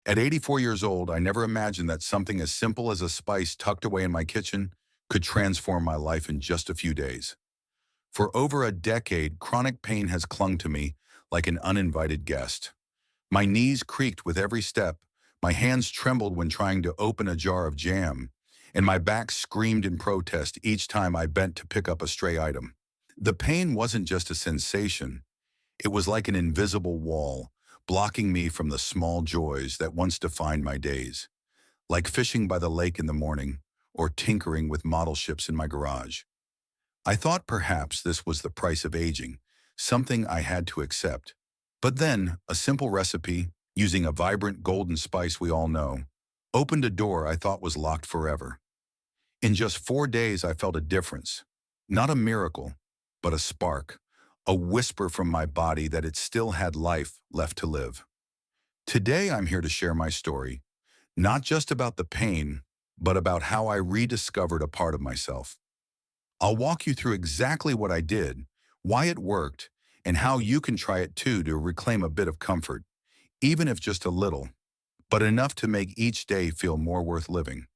At 84 years old, I never imagined that something as simple as a spice tucked away in my kitchen could transform my life in just a few days. For over a decade, chronic pain has clung to me like an uninvited guest. My knees creaked with every step, my hands trembled when trying to open a jar of jam, and my back screamed in protest each time I bent to pick up a stray item. The pain wasn't just a sensation, it was like an invisible wall, blocking me from the small joys that once defined my days, like fishing by the lake in the morning or tinkering with model ships in my garage. I thought perhaps this was the price of aging, something I had to accept. But then, a simple recipe, using a vibrant golden spice we all know, opened a door I thought was locked forever. In just 4 days, I felt a difference. Not a miracle, but a spark, a whisper from my body that it still had life left to live. Today, I'm here to share my story, not just about the pain, but about how I rediscovered a part of myself. I'll walk you through exactly what I did, why it worked, and how you can try it too to reclaim a bit of comfort, even if just a little, but enough to make each day feel more worth living.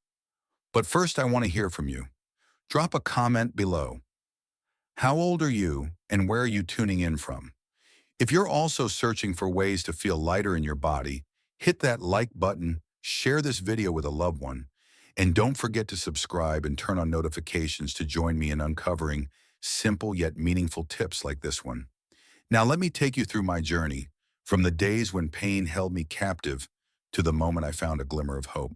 But first, I want to hear from you. Drop a comment below. How old are you, and where are you tuning in from? If you're also searching for ways to feel lighter in your body, hit that like button, share this video with a loved one, and don't forget to subscribe and turn on notifications to join me in uncovering simple yet meaningful tips like this one. Now let me take you through my journey, from the days when pain held me captive to the moment I found a glimmer of hope.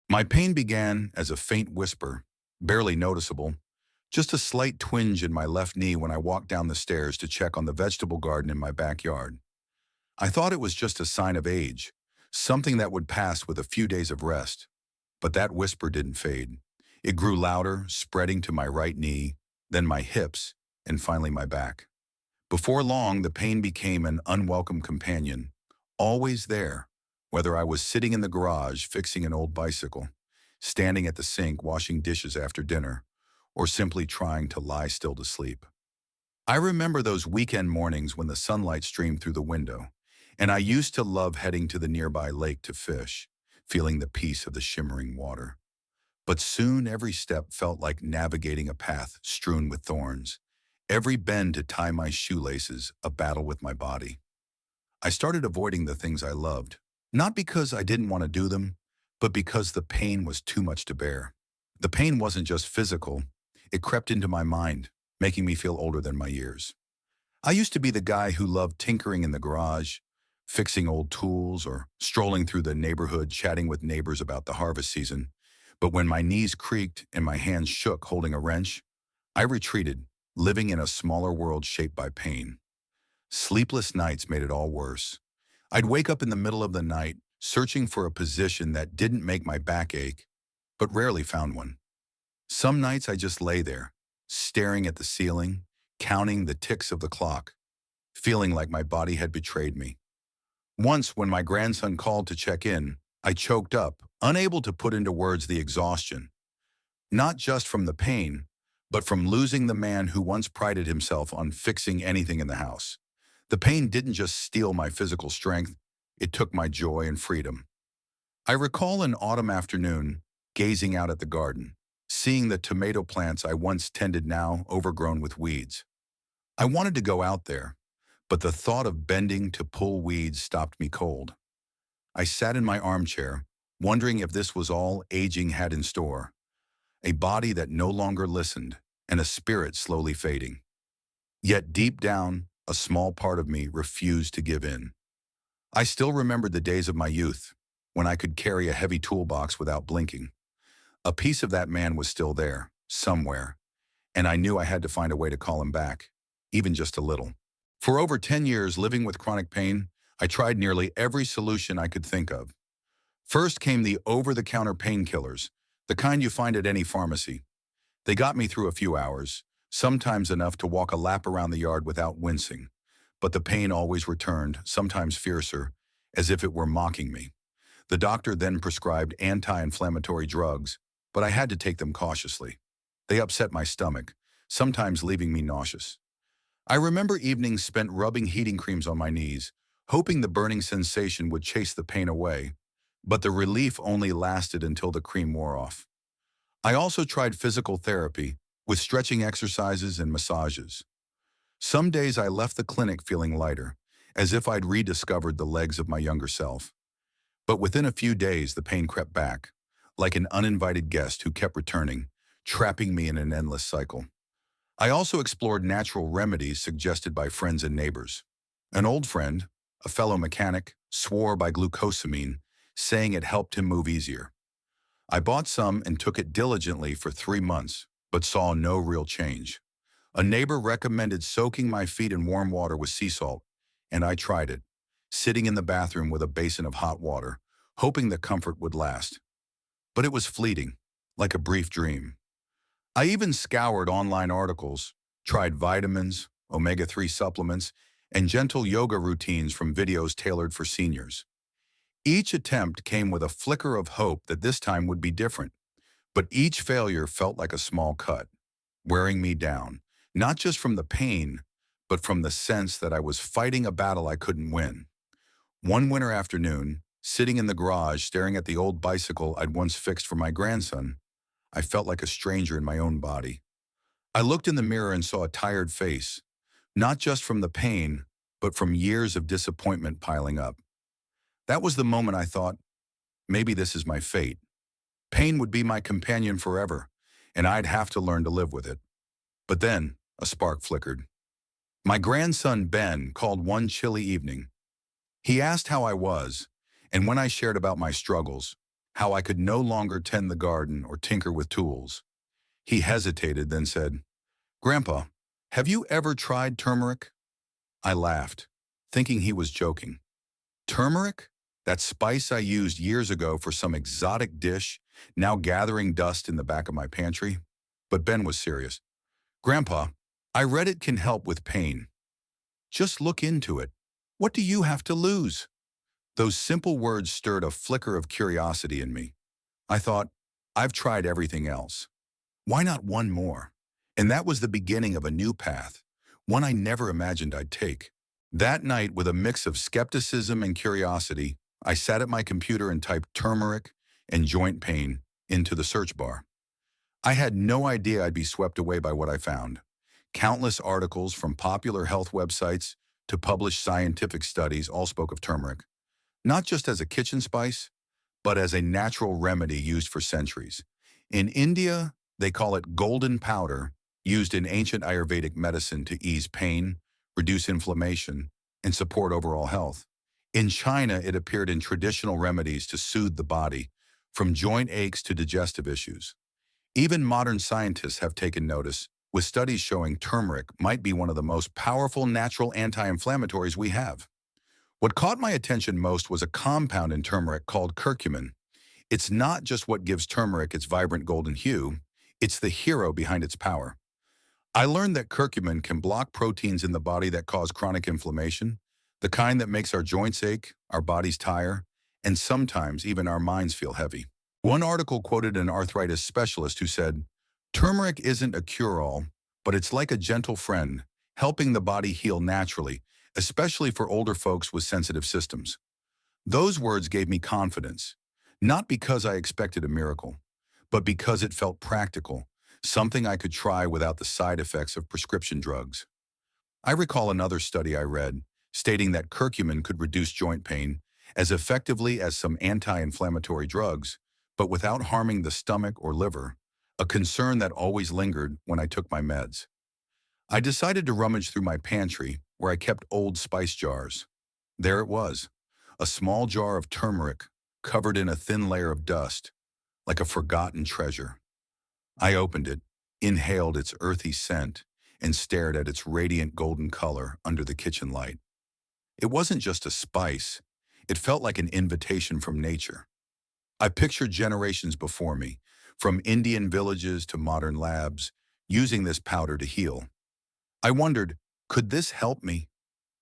My pain began as a faint whisper, barely noticeable, just a slight twinge in my left knee when I walked down the stairs to check on the vegetable garden in my backyard. I thought it was just a sign of age, something that would pass with a few days of rest. But that whisper didn't fade. It grew louder, spreading to my right knee, then my hips, and finally my back. Before long, the pain became an unwelcome companion, always there, whether I was sitting in the garage fixing an old bicycle, standing at the sink washing dishes after dinner, or simply trying to lie still to sleep. I remember those weekend mornings when the sunlight streamed through the window, and I used to love heading to the nearby lake to fish, feeling the peace of the shimmering water. But soon every step felt like navigating a path strewn with thorns, every bend to tie my shoelaces, a battle with my body. I started avoiding the things I loved, not because I didn't want to do them, but because the pain was too much to bear. The pain wasn't just physical, it crept into my mind, making me feel older than my years. I used to be the guy who loved tinkering in the garage, fixing old tools, or strolling through the neighborhood chatting with neighbors about the harvest season. But when my knees creaked and my hands shook holding a wrench, I retreated, living in a smaller world shaped by pain. Sleepless nights made it all worse. I'd wake up in the middle of the night, searching for a position that didn't make my back ache, but rarely found one. Some nights I just lay there, staring at the ceiling, counting the ticks of the clock, feeling like my body had betrayed me. Once, when my grandson called to check in, I choked up, unable to put into words the exhaustion, not just from the pain, but from losing the man who once prided himself on fixing anything in the house. The pain didn't just steal my physical strength, it took my joy and freedom. I recall an autumn afternoon, gazing out at the garden, seeing the tomato plants I once tended now overgrown with weeds. I wanted to go out there, but the thought of bending to pull weeds stopped me cold. I sat in my armchair, wondering if this was all aging had in store, a body that no longer listened, and a spirit slowly fading. Yet deep down, a small part of me refused to give in. I still remembered the days of my youth, when I could carry a heavy toolbox without blinking. A piece of that man was still there, somewhere, and I knew I had to find a way to call him back, even just a little. For over 10 years living with chronic pain, I tried nearly every solution I could think of. First came the over-the-counter painkillers, the kind you find at any pharmacy. They got me through a few hours, sometimes enough to walk a lap around the yard without wincing. But the pain always returned, sometimes fiercer, as if it were mocking me. The doctor then prescribed anti-inflammatory drugs, but I had to take them cautiously. They upset my stomach, sometimes leaving me nauseous. I remember evenings spent rubbing heating creams on my knees, hoping the burning sensation would chase the pain away. but the relief only lasted until the cream wore off. I also tried physical therapy with stretching exercises and massages. Some days I left the clinic feeling lighter, as if I'd rediscovered the legs of my younger self. But within a few days, the pain crept back, like an uninvited guest who kept returning, trapping me in an endless cycle. I also explored natural remedies suggested by friends and neighbors. An old friend, a fellow mechanic, swore by glucosamine, saying it helped him move easier. I bought some and took it diligently for 3 months, but saw no real change. A neighbor recommended soaking my feet in warm water with sea salt, and I tried it, sitting in the bathroom with a basin of hot water, hoping the comfort would last. But it was fleeting, like a brief dream. I even scoured online articles, tried vitamins, omega-3 supplements, and gentle yoga routines from videos tailored for seniors. Each attempt came with a flicker of hope that this time would be different, but each failure felt like a small cut, wearing me down, not just from the pain, but from the sense that I was fighting a battle I couldn't win. One winter afternoon, sitting in the garage staring at the old bicycle I'd once fixed for my grandson, I felt like a stranger in my own body. I looked in the mirror and saw a tired face, not just from the pain, but from years of disappointment piling up. That was the moment I thought, maybe this is my fate. Pain would be my companion forever, and I'd have to learn to live with it. But then, a spark flickered. My grandson Ben called one chilly evening. He asked how I was, and when I shared about my struggles, how I could no longer tend the garden or tinker with tools, he hesitated, then said, "Grandpa, have you ever tried turmeric?" I laughed, thinking he was joking. Turmeric? That spice I used years ago for some exotic dish, now gathering dust in the back of my pantry? But Ben was serious. "Grandpa, I read it can help with pain. Just look into it. What do you have to lose?" Those simple words stirred a flicker of curiosity in me. I thought, I've tried everything else. Why not one more? And that was the beginning of a new path, one I never imagined I'd take. That night, with a mix of skepticism and curiosity, I sat at my computer and typed turmeric and joint pain into the search bar. I had no idea I'd be swept away by what I found. Countless articles from popular health websites to published scientific studies all spoke of turmeric, not just as a kitchen spice, but as a natural remedy used for centuries. In India, they call it golden powder, used in ancient Ayurvedic medicine to ease pain, reduce inflammation, and support overall health. In China, it appeared in traditional remedies to soothe the body, from joint aches to digestive issues. Even modern scientists have taken notice, with studies showing turmeric might be one of the most powerful natural anti-inflammatories we have. What caught my attention most was a compound in turmeric called curcumin. It's not just what gives turmeric its vibrant golden hue, it's the hero behind its power. I learned that curcumin can block proteins in the body that cause chronic inflammation, the kind that makes our joints ache, our bodies tire, and sometimes even our minds feel heavy. One article quoted an arthritis specialist who said, "Turmeric isn't a cure-all, but it's like a gentle friend, helping the body heal naturally, especially for older folks with sensitive systems." Those words gave me confidence, not because I expected a miracle, but because it felt practical, something I could try without the side effects of prescription drugs. I recall another study I read stating that curcumin could reduce joint pain as effectively as some anti-inflammatory drugs, but without harming the stomach or liver, a concern that always lingered when I took my meds. I decided to rummage through my pantry, where I kept old spice jars. There it was, a small jar of turmeric covered in a thin layer of dust, like a forgotten treasure. I opened it, inhaled its earthy scent, and stared at its radiant golden color under the kitchen light. It wasn't just a spice, it felt like an invitation from nature. I pictured generations before me, from Indian villages to modern labs, using this powder to heal. I wondered, could this help me?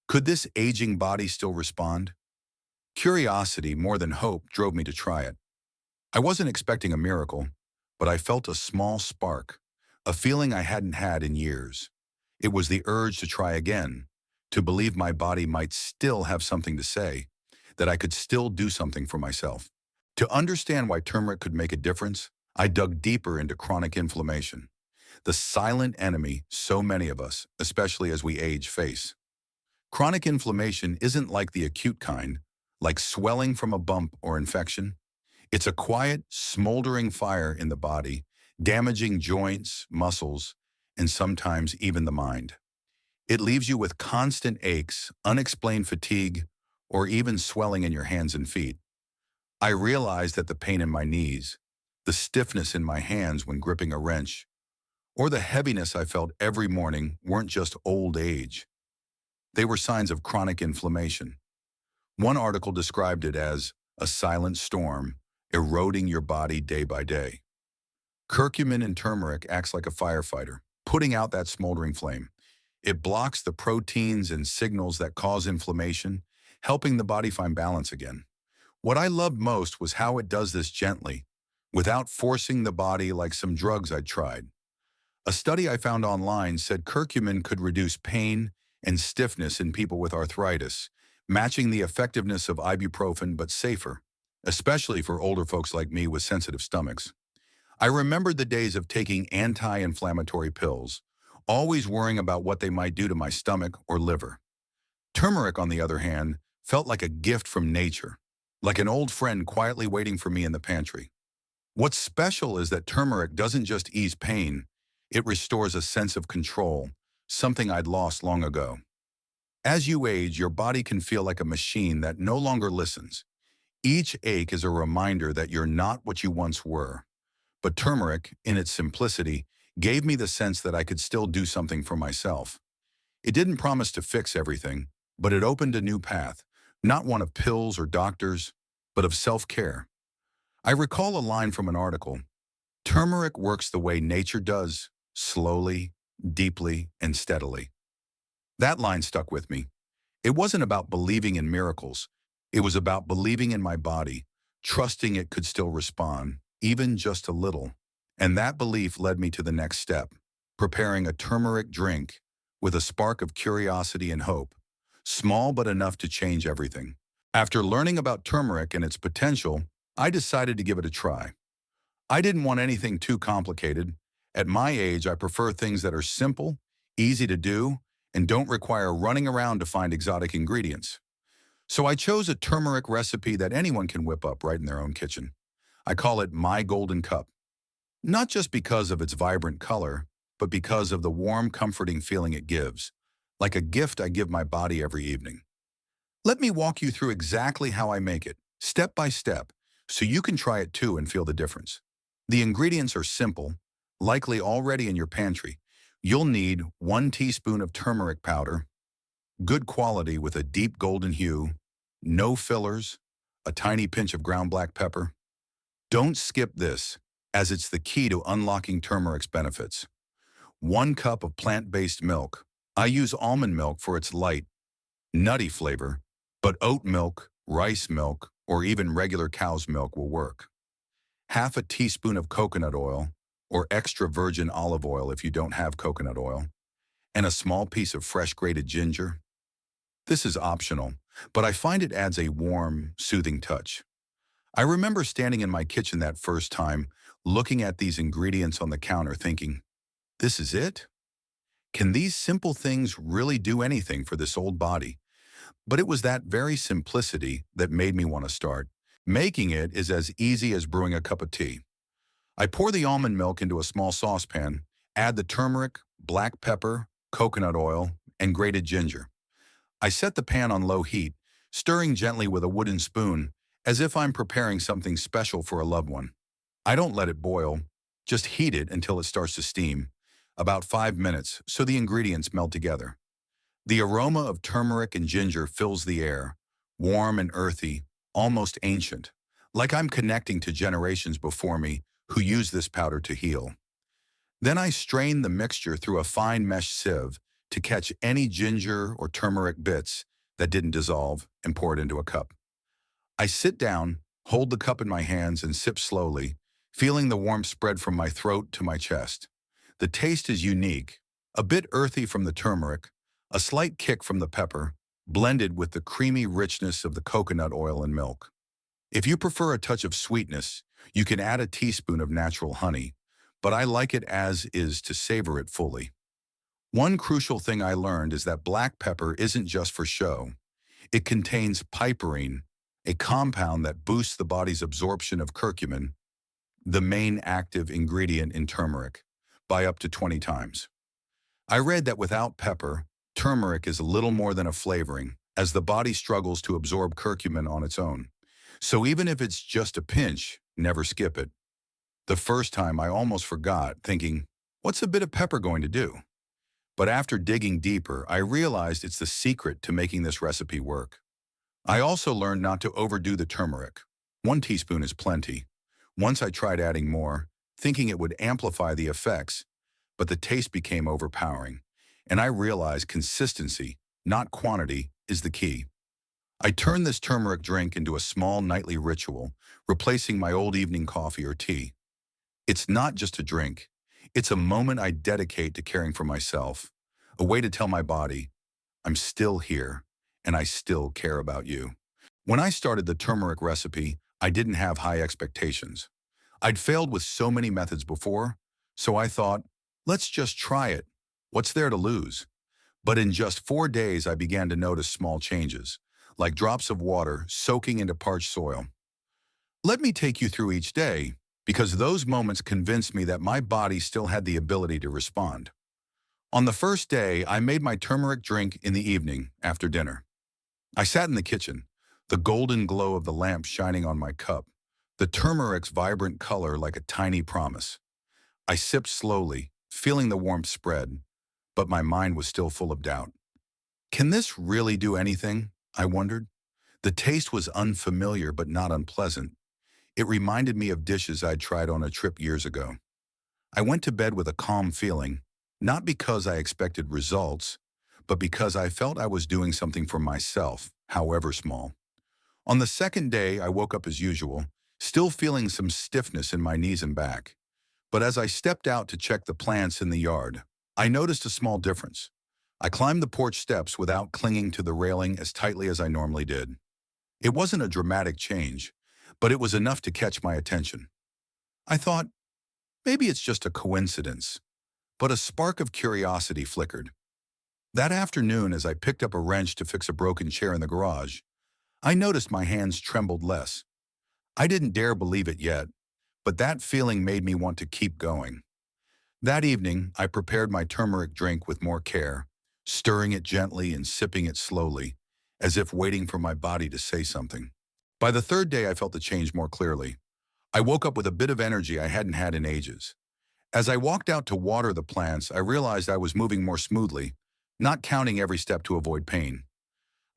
Could this aging body still respond? Curiosity, more than hope, drove me to try it. I wasn't expecting a miracle, but I felt a small spark, a feeling I hadn't had in years. It was the urge to try again, to believe my body might still have something to say, that I could still do something for myself. To understand why turmeric could make a difference, I dug deeper into chronic inflammation, the silent enemy so many of us, especially as we age, face. Chronic inflammation isn't like the acute kind, like swelling from a bump or infection. It's a quiet, smoldering fire in the body, damaging joints, muscles, and sometimes even the mind. It leaves you with constant aches, unexplained fatigue, or even swelling in your hands and feet. I realized that the pain in my knees, the stiffness in my hands when gripping a wrench, or the heaviness I felt every morning weren't just old age. They were signs of chronic inflammation. One article described it as a silent storm eroding your body day by day. Curcumin in turmeric acts like a firefighter, putting out that smoldering flame. It blocks the proteins and signals that cause inflammation, helping the body find balance again. What I loved most was how it does this gently, without forcing the body like some drugs I'd tried. A study I found online said curcumin could reduce pain and stiffness in people with arthritis, matching the effectiveness of ibuprofen but safer, especially for older folks like me with sensitive stomachs. I remembered the days of taking anti-inflammatory pills, always worrying about what they might do to my stomach or liver. Turmeric, on the other hand, felt like a gift from nature, like an old friend quietly waiting for me in the pantry. What's special is that turmeric doesn't just ease pain, it restores a sense of control, something I'd lost long ago. As you age, your body can feel like a machine that no longer listens. Each ache is a reminder that you're not what you once were. But turmeric, in its simplicity, gave me the sense that I could still do something for myself. It didn't promise to fix everything, but it opened a new path, not one of pills or doctors, but of self-care. I recall a line from an article: turmeric works the way nature does, slowly, deeply, and steadily. That line stuck with me. It wasn't about believing in miracles. It was about believing in my body, trusting it could still respond, even just a little. And that belief led me to the next step, preparing a turmeric drink with a spark of curiosity and hope, small but enough to change everything. After learning about turmeric and its potential, I decided to give it a try. I didn't want anything too complicated. At my age, I prefer things that are simple, easy to do, and don't require running around to find exotic ingredients. So I chose a turmeric recipe that anyone can whip up right in their own kitchen. I call it My Golden Cup, not just because of its vibrant color, but because of the warm, comforting feeling it gives, like a gift I give my body every evening. Let me walk you through exactly how I make it, step by step, so you can try it too and feel the difference. The ingredients are simple, likely already in your pantry. You'll need 1 teaspoon of turmeric powder, good quality with a deep golden hue, no fillers, a tiny pinch of ground black pepper. Don't skip this, as it's the key to unlocking turmeric's benefits. 1 cup of plant-based milk. I use almond milk for its light, nutty flavor, but oat milk, rice milk, or even regular cow's milk will work. Half a teaspoon of coconut oil, or extra virgin olive oil if you don't have coconut oil, and a small piece of fresh grated ginger. This is optional, but I find it adds a warm, soothing touch. I remember standing in my kitchen that first time, looking at these ingredients on the counter thinking, this is it? Can these simple things really do anything for this old body? But it was that very simplicity that made me want to start. Making it is as easy as brewing a cup of tea. I pour the almond milk into a small saucepan, add the turmeric, black pepper, coconut oil, and grated ginger. I set the pan on low heat, stirring gently with a wooden spoon, as if I'm preparing something special for a loved one. I don't let it boil, just heat it until it starts to steam, about 5 minutes, so the ingredients melt together. The aroma of turmeric and ginger fills the air, warm and earthy, almost ancient, like I'm connecting to generations before me who used this powder to heal. Then I strain the mixture through a fine mesh sieve to catch any ginger or turmeric bits that didn't dissolve and pour it into a cup. I sit down, hold the cup in my hands and sip slowly, feeling the warmth spread from my throat to my chest. The taste is unique, a bit earthy from the turmeric, a slight kick from the pepper, blended with the creamy richness of the coconut oil and milk. If you prefer a touch of sweetness, you can add a teaspoon of natural honey, but I like it as is to savor it fully. One crucial thing I learned is that black pepper isn't just for show. It contains piperine, a compound that boosts the body's absorption of curcumin, the main active ingredient in turmeric, by up to 20 times. I read that without pepper, turmeric is little more than a flavoring, as the body struggles to absorb curcumin on its own. So even if it's just a pinch, never skip it. The first time I almost forgot, thinking, what's a bit of pepper going to do? But after digging deeper, I realized it's the secret to making this recipe work. I also learned not to overdo the turmeric. 1 teaspoon is plenty. Once I tried adding more, thinking it would amplify the effects, but the taste became overpowering, and I realized consistency, not quantity, is the key. I turned this turmeric drink into a small nightly ritual, replacing my old evening coffee or tea. It's not just a drink. It's a moment I dedicate to caring for myself, a way to tell my body, I'm still here, and I still care about you. When I started the turmeric recipe, I didn't have high expectations. I'd failed with so many methods before, so I thought, let's just try it. What's there to lose? But in just 4 days, I began to notice small changes, like drops of water soaking into parched soil. Let me take you through each day, because those moments convinced me that my body still had the ability to respond. On the first day, I made my turmeric drink in the evening, after dinner. I sat in the kitchen, the golden glow of the lamp shining on my cup, the turmeric's vibrant color like a tiny promise. I sipped slowly, feeling the warmth spread, but my mind was still full of doubt. Can this really do anything? I wondered. The taste was unfamiliar but not unpleasant. It reminded me of dishes I'd tried on a trip years ago. I went to bed with a calm feeling, not because I expected results, but because I felt I was doing something for myself, however small. On the second day, I woke up as usual, still feeling some stiffness in my knees and back. But as I stepped out to check the plants in the yard, I noticed a small difference. I climbed the porch steps without clinging to the railing as tightly as I normally did. It wasn't a dramatic change, but it was enough to catch my attention. I thought, maybe it's just a coincidence, but a spark of curiosity flickered. That afternoon, as I picked up a wrench to fix a broken chair in the garage, I noticed my hands trembled less. I didn't dare believe it yet, but that feeling made me want to keep going. That evening, I prepared my turmeric drink with more care, stirring it gently and sipping it slowly, as if waiting for my body to say something. By the third day, I felt the change more clearly. I woke up with a bit of energy I hadn't had in ages. As I walked out to water the plants, I realized I was moving more smoothly, not counting every step to avoid pain.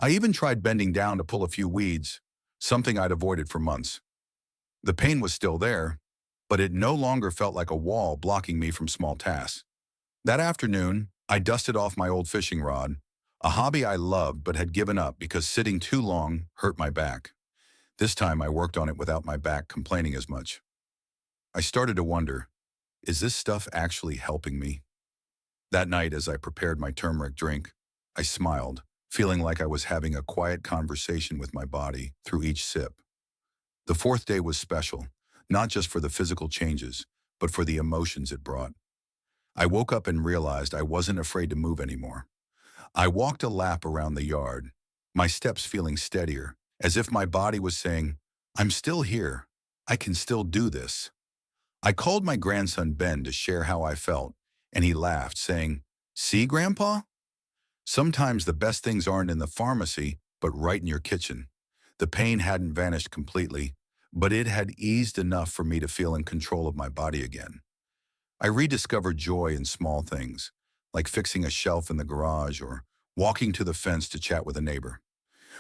I even tried bending down to pull a few weeds, something I'd avoided for months. The pain was still there, but it no longer felt like a wall blocking me from small tasks. That afternoon, I dusted off my old fishing rod, a hobby I loved but had given up because sitting too long hurt my back. This time I worked on it without my back complaining as much. I started to wonder, is this stuff actually helping me? That night, as I prepared my turmeric drink, I smiled, feeling like I was having a quiet conversation with my body through each sip. The fourth day was special, not just for the physical changes, but for the emotions it brought. I woke up and realized I wasn't afraid to move anymore. I walked a lap around the yard, my steps feeling steadier, as if my body was saying, I'm still here. I can still do this. I called my grandson Ben to share how I felt, and he laughed, saying, See, Grandpa? Sometimes the best things aren't in the pharmacy, but right in your kitchen. The pain hadn't vanished completely, but it had eased enough for me to feel in control of my body again. I rediscovered joy in small things, like fixing a shelf in the garage or walking to the fence to chat with a neighbor.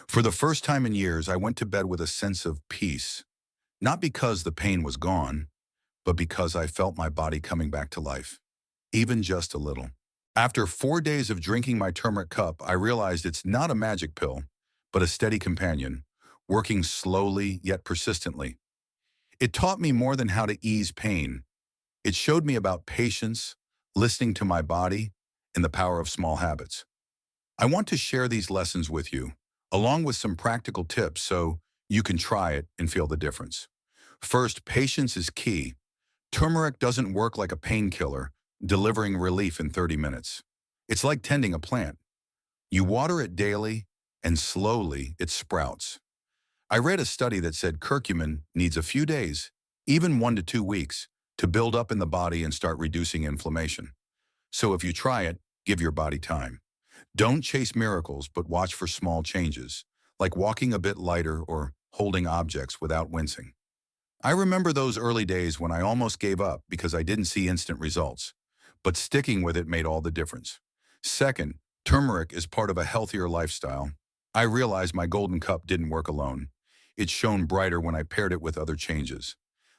For the first time in years, I went to bed with a sense of peace, not because the pain was gone, but because I felt my body coming back to life, even just a little. After 4 days of drinking my turmeric cup, I realized it's not a magic pill, but a steady companion, working slowly yet persistently. It taught me more than how to ease pain. It showed me about patience, listening to my body, and the power of small habits. I want to share these lessons with you, along with some practical tips so You can try it and feel the difference. First, patience is key. Turmeric doesn't work like a painkiller, delivering relief in 30 minutes. It's like tending a plant. You water it daily, and slowly it sprouts. I read a study that said curcumin needs a few days, even 1 to 2 weeks, to build up in the body and start reducing inflammation. So if you try it, give your body time. Don't chase miracles, but watch for small changes, like walking a bit lighter or holding objects without wincing. I remember those early days when I almost gave up because I didn't see instant results, but sticking with it made all the difference. Second, turmeric is part of a healthier lifestyle. I realized my golden cup didn't work alone. It shone brighter when I paired it with other changes.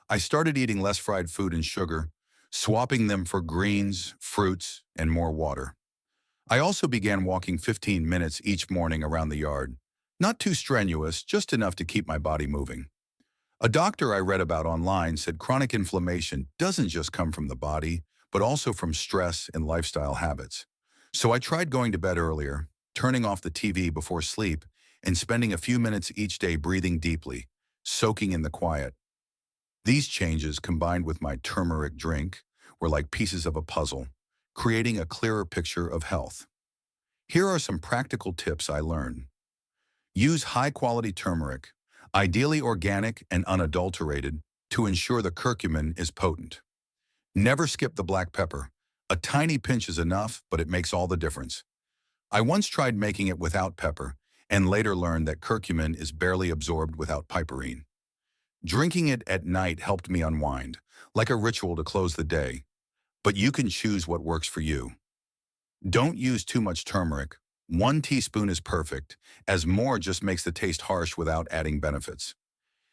I started eating less fried food and sugar, swapping them for greens, fruits, and more water. I also began walking 15 minutes each morning around the yard. Not too strenuous, just enough to keep my body moving. A doctor I read about online said chronic inflammation doesn't just come from the body, but also from stress and lifestyle habits. So I tried going to bed earlier, turning off the TV before sleep, and spending a few minutes each day breathing deeply, soaking in the quiet. These changes, combined with my turmeric drink, were like pieces of a puzzle, creating a clearer picture of health. Here are some practical tips I learned. Use high-quality turmeric, ideally organic and unadulterated, to ensure the curcumin is potent. Never skip the black pepper. A tiny pinch is enough, but it makes all the difference. I once tried making it without pepper, and later learned that curcumin is barely absorbed without piperine. Drinking it at night helped me unwind, like a ritual to close the day. But you can choose what works for you. Don't use too much turmeric. 1 teaspoon is perfect, as more just makes the taste harsh without adding benefits.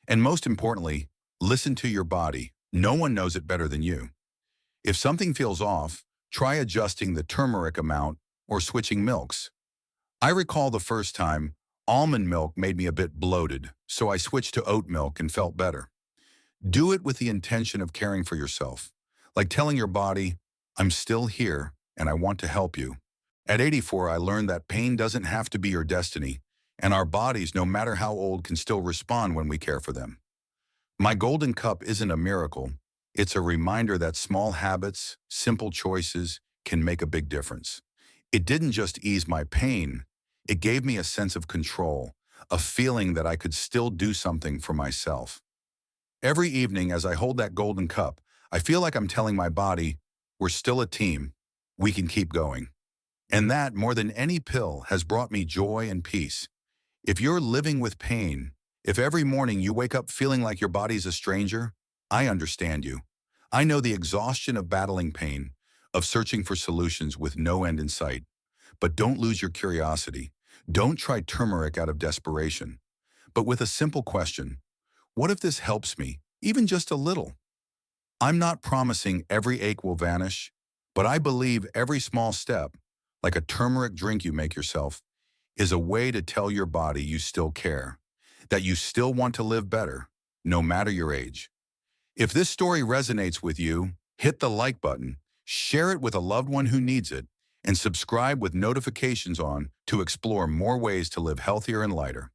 And most importantly, listen to your body. No one knows it better than you. If something feels off, try adjusting the turmeric amount or switching milks. I recall the first time, almond milk made me a bit bloated, so I switched to oat milk and felt better. Do it with the intention of caring for yourself, like telling your body, I'm still here and I want to help you. At 84, I learned that pain doesn't have to be your destiny, and our bodies, no matter how old, can still respond when we care for them. My golden cup isn't a miracle. It's a reminder that small habits, simple choices, can make a big difference. It didn't just ease my pain. It gave me a sense of control, a feeling that I could still do something for myself. Every evening as I hold that golden cup, I feel like I'm telling my body, we're still a team. We can keep going. And that, more than any pill, has brought me joy and peace. If you're living with pain, if every morning you wake up feeling like your body's a stranger, I understand you. I know the exhaustion of battling pain, of searching for solutions with no end in sight. But don't lose your curiosity. Don't try turmeric out of desperation, but with a simple question. What if this helps me, even just a little? I'm not promising every ache will vanish, but I believe every small step, like a turmeric drink you make yourself, is a way to tell your body you still care, that you still want to live better, no matter your age. If this story resonates with you, hit the like button, share it with a loved one who needs it, and subscribe with notifications on to explore more ways to live healthier and lighter.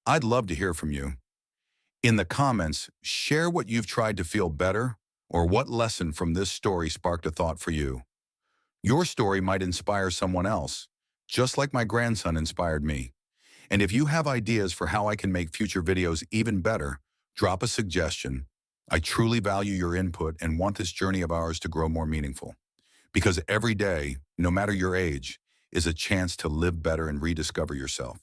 I'd love to hear from you. In the comments, share what you've tried to feel better or what lesson from this story sparked a thought for you. Your story might inspire someone else, just like my grandson inspired me. And if you have ideas for how I can make future videos even better, drop a suggestion. I truly value your input and want this journey of ours to grow more meaningful. Because every day, no matter your age, is a chance to live better and rediscover yourself.